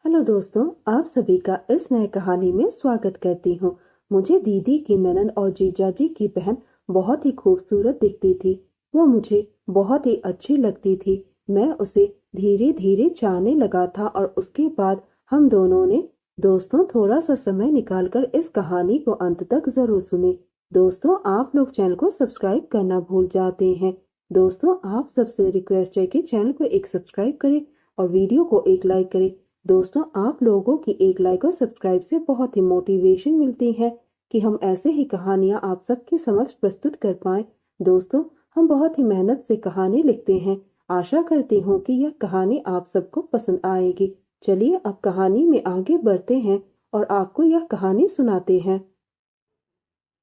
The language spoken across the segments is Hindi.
हेलो दोस्तों, आप सभी का इस नए कहानी में स्वागत करती हूँ। मुझे दीदी की ननद और जीजाजी की बहन बहुत ही खूबसूरत दिखती थी। वो मुझे बहुत ही अच्छी लगती थी। मैं उसे धीरे धीरे चाहने लगा था और उसके बाद हम दोनों ने दोस्तों थोड़ा सा समय निकालकर इस कहानी को अंत तक जरूर सुने। दोस्तों, आप लोग चैनल को सब्सक्राइब करना भूल जाते हैं। दोस्तों, आप सबसे रिक्वेस्ट है कि चैनल को एक सब्सक्राइब करें और वीडियो को एक लाइक करें। दोस्तों, आप लोगों की एक लाइक और सब्सक्राइब से बहुत ही मोटिवेशन मिलती है कि हम ऐसे ही कहानियां आप सबके समक्ष प्रस्तुत कर पाएं। दोस्तों, हम बहुत ही मेहनत से कहानी लिखते हैं। आशा करती हूँ कि यह कहानी आप सबको पसंद आएगी। चलिए अब कहानी में आगे बढ़ते हैं और आपको यह कहानी सुनाते हैं।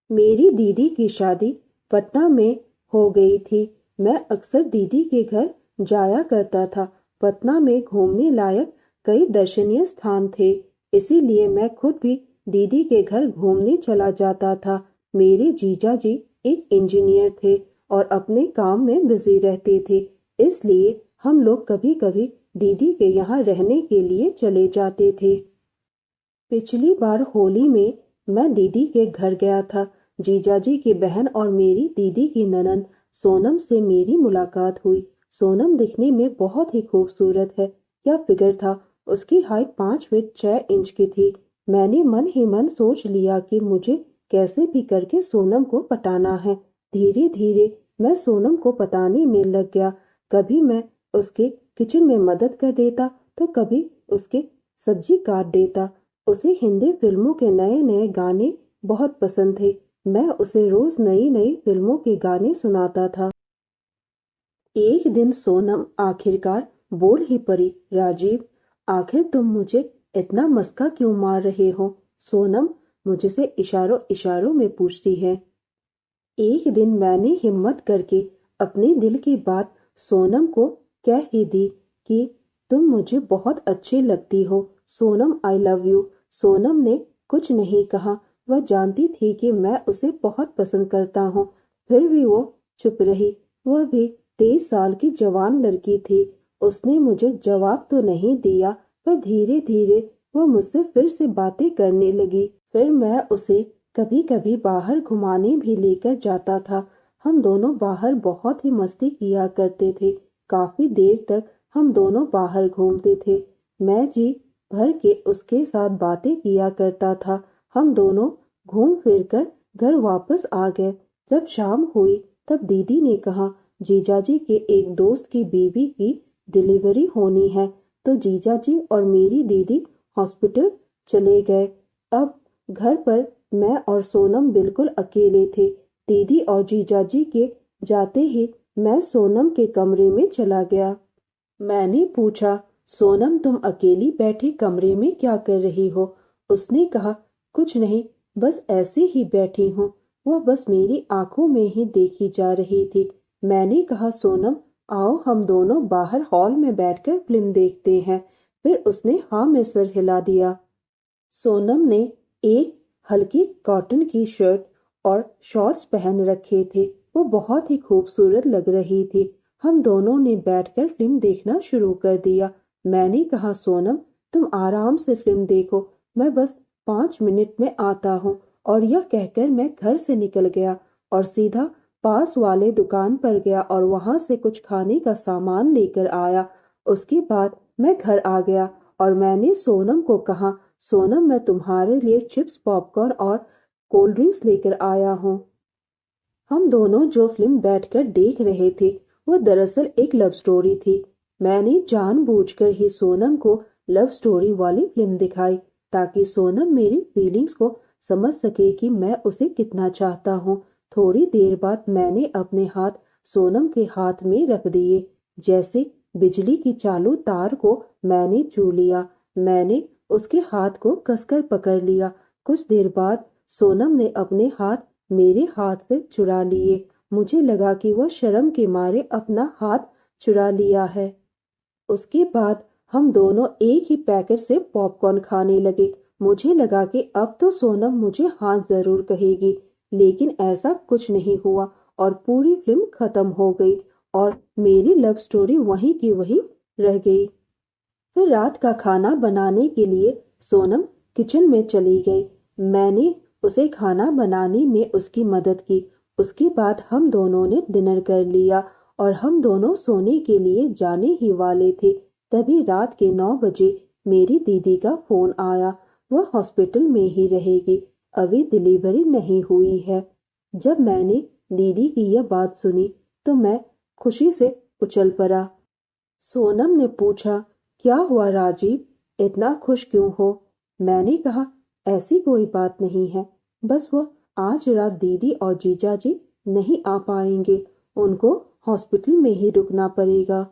मेरी दीदी की शादी पटना में हो गई थी। मैं अक्सर दीदी के घर जाया करता था। पटना में घूमने लायक कई दर्शनीय स्थान थे, इसीलिए मैं खुद भी दीदी के घर घूमने चला जाता था। मेरे जीजा जी एक इंजीनियर थे और अपने काम में बिजी रहते थे, इसलिए हम लोग कभी कभी दीदी के यहाँ रहने के लिए चले जाते थे। पिछली बार होली में मैं दीदी के घर गया था। जीजाजी की बहन और मेरी दीदी की ननद सोनम से मेरी मुलाकात हुई। सोनम दिखने में बहुत ही खूबसूरत है। क्या फिगर था। उसकी हाइट 5 फीट 6 इंच की थी। मैंने मन ही मन सोच लिया कि मुझे कैसे भी करके सोनम को पटाना है। धीरे धीरे मैं सोनम को पटाने में लग गया। कभी मैं उसके किचन में मदद कर देता तो कभी उसके सब्जी काट देता। उसे हिंदी फिल्मों के नए नए गाने बहुत पसंद थे। मैं उसे रोज नई नई फिल्मों के गाने सुनाता था। एक दिन सोनम आखिरकार बोल ही पड़ी, राजीव, आखिर तुम मुझे इतना मस्का क्यों मार रहे हो। सोनम मुझसे इशारों इशारों में पूछती है। एक दिन मैंने हिम्मत करके अपने दिल की बात सोनम को कह ही दी कि तुम मुझे बहुत अच्छी लगती हो। Sonam, I love you. Sonam ने कुछ नहीं कहा। वह जानती थी कि मैं उसे बहुत पसंद करता हूँ, फिर भी वो चुप रही। वह भी 23 साल की जवान लड़की थी। उसने मुझे जवाब तो नहीं दिया, पर धीरे धीरे वह मुझसे फिर से बातें करने लगी। फिर मैं उसे कभी कभी बाहर घुमाने भी लेकर जाता था। हम दोनों बाहर बहुत ही मस्ती किया करते थे। काफी देर तक हम दोनों बाहर घूमते थे। मैं जी भर के उसके साथ बातें किया करता था। हम दोनों घूम फिर कर घर वापस आ गए। जब शाम हुई तब दीदी ने कहा, जीजाजी के एक दोस्त की बीवी की डिलीवरी होनी है, तो जीजाजी और मेरी दीदी हॉस्पिटल चले गए। अब घर पर मैं और सोनम बिल्कुल अकेले थे। दीदी और जीजाजी के जाते ही मैं सोनम के कमरे में चला गया। मैंने पूछा, सोनम, तुम अकेली बैठी कमरे में क्या कर रही हो। उसने कहा, कुछ नहीं, बस ऐसे ही बैठी हूँ। वह बस मेरी आंखों में ही देखी जा रही थी। मैंने कहा, सोनम, आओ हम दोनों बाहर हॉल में बैठकर फिल्म देखते हैं। फिर उसने हाँ में सर हिला दिया। सोनम ने एक हल्की कॉटन की शर्ट और शॉर्ट्स पहन रखे थे। वो बहुत ही खूबसूरत लग रही थी। हम दोनों ने बैठकर फिल्म देखना शुरू कर दिया। मैंने कहा, सोनम, तुम आराम से फिल्म देखो, मैं बस 5 मिनट में आता हूँ। और यह कहकर मैं घर से निकल गया और सीधा पास वाले दुकान पर गया और वहां से कुछ खाने का सामान लेकर आया। उसके बाद मैं घर आ गया और मैंने सोनम को कहा, सोनम, मैं तुम्हारे लिए चिप्स, पॉपकॉर्न और कोल्ड ड्रिंक्स लेकर आया हूँ। हम दोनों जो फिल्म बैठकर देख रहे थे वो दरअसल एक लव स्टोरी थी। मैंने जानबूझकर ही सोनम को लव स्टोरी वाली फिल्म दिखाई ताकि सोनम मेरी फीलिंग्स को समझ सके कि मैं उसे कितना चाहता हूँ। थोड़ी देर बाद मैंने अपने हाथ सोनम के हाथ में रख दिए। जैसे बिजली की चालू तार को मैंने छू लिया। मैंने उसके हाथ को कसकर पकड़ लिया। कुछ देर बाद सोनम ने अपने हाथ मेरे हाथ से चुरा लिए। मुझे लगा कि वह शर्म के मारे अपना हाथ चुरा लिया है। उसके बाद हम दोनों एक ही पैकेट से पॉपकॉर्न खाने लगे। मुझे लगा कि अब तो सोनम मुझे हाँ जरूर कहेगी, लेकिन ऐसा कुछ नहीं हुआ और पूरी फिल्म खत्म हो गई और मेरी लव स्टोरी वहीं की वहीं रह गई। फिर रात का खाना बनाने के लिए सोनम किचन में चली गई। मैंने उसे खाना बनाने में उसकी मदद की। उसके बाद हम दोनों ने डिनर कर लिया और हम दोनों सोने के लिए जाने ही वाले थे। तभी रात के 9 बजे मेरी दीदी का फोन आया। वह हॉस्पिटल में ही रहेगी, अभी डिलीवरी नहीं हुई है। जब मैंने दीदी की यह बात सुनी तो मैं खुशी से उछल पड़ा। सोनम ने पूछा, क्या हुआ राजीव, इतना खुश क्यों हो? मैंने कहा, ऐसी कोई बात नहीं है, बस वो आज रात दीदी और जीजा जी नहीं आ पाएंगे, उनको हॉस्पिटल में ही रुकना पड़ेगा।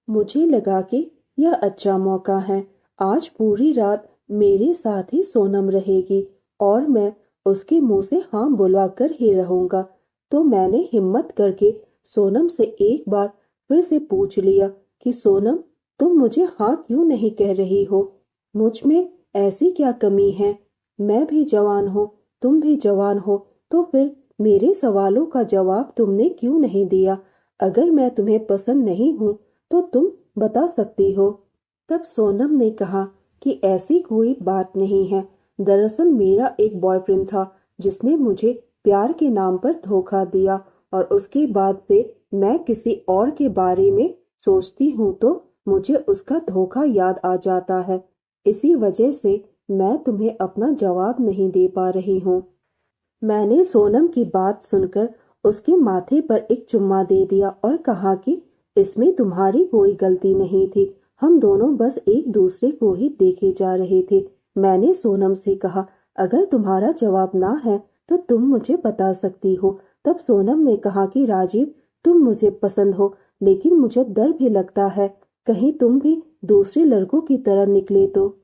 मुझे लगा कि यह अच्छा मौका है। आज पूरी रात मेरे साथ ही सोनम रहेगी और मैं उसके मुंह से हाँ बुलवा कर ही रहूंगा। तो मैंने हिम्मत करके सोनम से एक बार फिर से पूछ लिया कि सोनम, तुम मुझे हाँ क्यों नहीं कह रही हो? मुझ में ऐसी क्या कमी है? मैं भी जवान हूँ, तुम भी जवान हो, तो फिर मेरे सवालों का जवाब तुमने क्यों नहीं दिया? अगर मैं तुम्हें पसंद नहीं हूँ तो तुम बता सकती हो। तब सोनम ने कहा कि ऐसी कोई बात नहीं है। दरअसल मेरा एक बॉयफ्रेंड था जिसने मुझे प्यार के नाम पर धोखा दिया और उसके बाद से मैं किसी और के बारे में सोचती हूँ तो मुझे उसका धोखा याद आ जाता है। इसी वजह से मैं तुम्हें अपना जवाब नहीं दे पा रही हूँ। मैंने सोनम की बात सुनकर उसके माथे पर एक चुम्मा दे दिया और कहा कि इसमें तुम्हारी कोई गलती नहीं थी, हम दोनों बस एक दूसरे को ही देखे जा रहे थे। मैंने सोनम से कहा, अगर तुम्हारा जवाब ना है तो तुम मुझे बता सकती हो। तब सोनम ने कहा कि राजीव, तुम मुझे पसंद हो, लेकिन मुझे डर भी लगता है कहीं तुम भी दूसरे लड़कों की तरह निकले तो।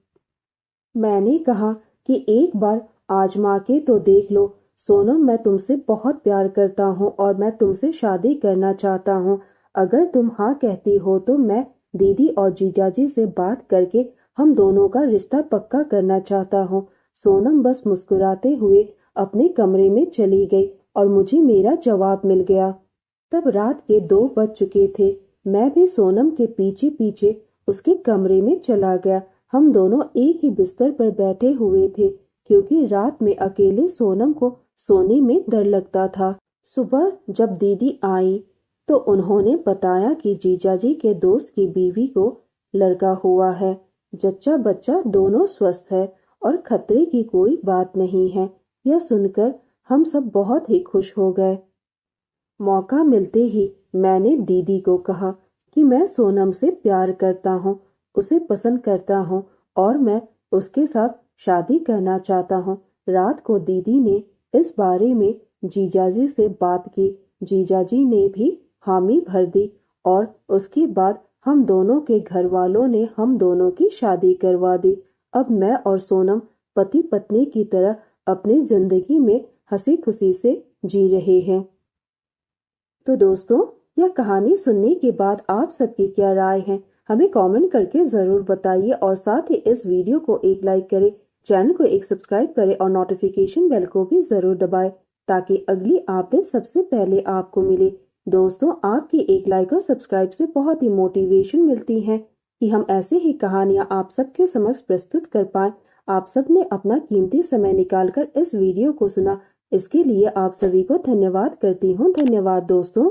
मैंने कहा कि एक बार आजमा के तो देख लो। सोनम, मैं तुमसे बहुत प्यार करता हूँ और मैं तुमसे शादी करना चाहता हूँ। अगर तुम हाँ कहती हो तो मैं दीदी और जीजाजी से बात करके हम दोनों का रिश्ता पक्का करना चाहता हूँ। सोनम बस मुस्कुराते हुए अपने कमरे में चली गई और मुझे मेरा जवाब मिल गया। तब रात के 2 बज चुके थे। मैं भी सोनम के पीछे पीछे उसके कमरे में चला गया। हम दोनों एक ही बिस्तर पर बैठे हुए थे क्योंकि रात में अकेले सोनम को सोने में डर लगता था। सुबह जब दीदी आई तो उन्होंने बताया कि जीजाजी के दोस्त की बीवी को लड़का हुआ है। जच्चा बच्चा दोनों स्वस्थ है और खतरे की कोई बात नहीं है। यह सुनकर हम सब बहुत ही खुश हो गए। मौका मिलते ही मैंने दीदी को कहा कि मैं सोनम से प्यार करता हूँ, उसे पसंद करता हूँ और मैं उसके साथ शादी करना चाहता हूँ। रात को दीदी ने इस बारे में जीजाजी से बात की। जीजाजी ने भी हामी भर दी और उसके बाद हम दोनों के घर वालों ने हम दोनों की शादी करवा दी। अब मैं और सोनम पति पत्नी की तरह अपनी जिंदगी में हंसी खुशी से जी रहे हैं। तो दोस्तों, यह कहानी सुनने के बाद आप सबकी क्या राय है, हमें कमेंट करके जरूर बताइए और साथ ही इस वीडियो को एक लाइक करें, चैनल को एक सब्सक्राइब करें और नोटिफिकेशन बेल को भी जरूर दबाएं ताकि अगली अपडेट सबसे पहले आपको मिले। दोस्तों, आपकी एक लाइक और सब्सक्राइब से बहुत ही मोटिवेशन मिलती है कि हम ऐसे ही कहानियां आप सबके समक्ष प्रस्तुत कर पाए। आप सब ने अपना कीमती समय निकालकर इस वीडियो को सुना, इसके लिए आप सभी को धन्यवाद करती हूँ। धन्यवाद दोस्तों।